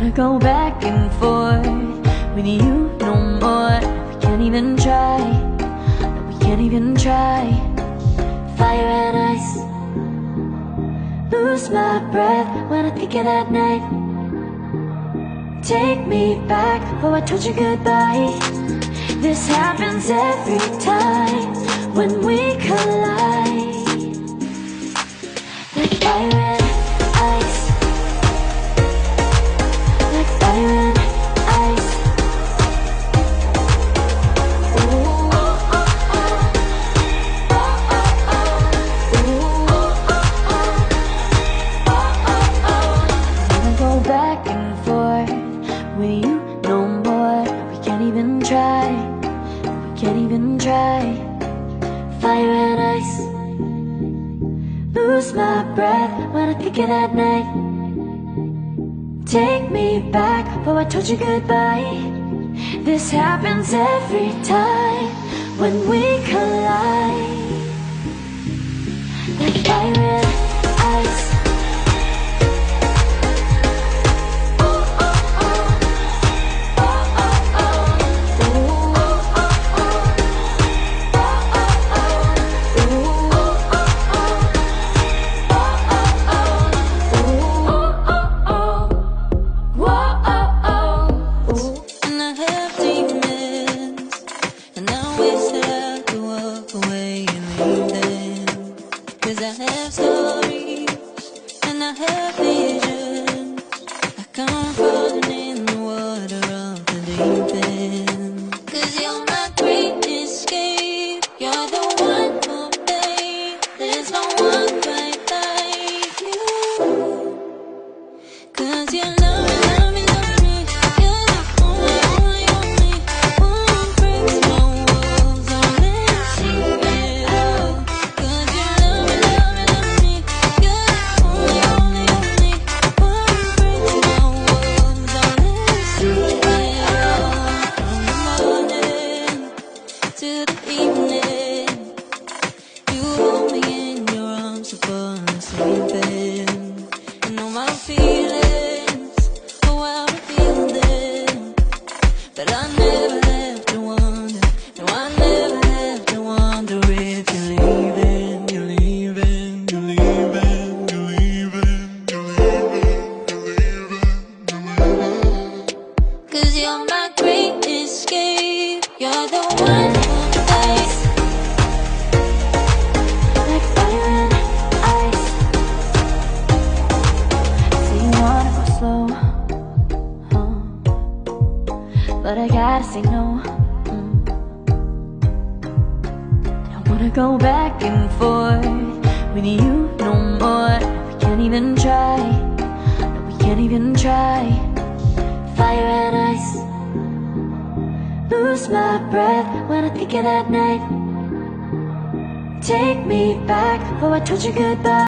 wanna go back and forth with you no more. We can't even try, no, we can't even try. Fire and ice, lose my breath when I think of that night. Take me back, oh I told you goodbye. This happens every time when we collide. Like fire and ice, like fire and ice. Ooh, oh, oh, oh. Oh, oh, oh. Ooh, oh, oh, oh. Oh, oh, oh. I wanna go back and forth with you no more. We can't even try, we can't even try. Fire and ice, lose my breath when I think of that night. Take me back, oh I told you goodbye. This happens every time when we collide. Like fire and ice. I have stories and I have visions. I come falling in the water of the deep end. 'Cause you're my great escape. You're the one for me. There's no one quite like you. 'Cause you love me, love me, love me. You're the only, only, only one breaks my walls. Don't let she feel. 'Cause you love me, love me, love me. You're the only, only, only one breaks my walls. Don't let she feel. From the morning to the evening, you hold me in your arms so far and sleeping. And all my feelings, oh I reveal them. But I never have to wonder, no I never have to wonder if you're leaving, you're leaving, you're leaving, you're leaving, you're leaving, you're leaving, you're leaving. 'Cause you're my great escape. You're the one for ice. Like fire and ice. Say you wanna go slow, but I gotta say no. I wanna go back and forth with you no more. We can't even try, no, we can't even try. Fire and ice, lose my breath when I think of that night. Take me back, oh I told you goodbye.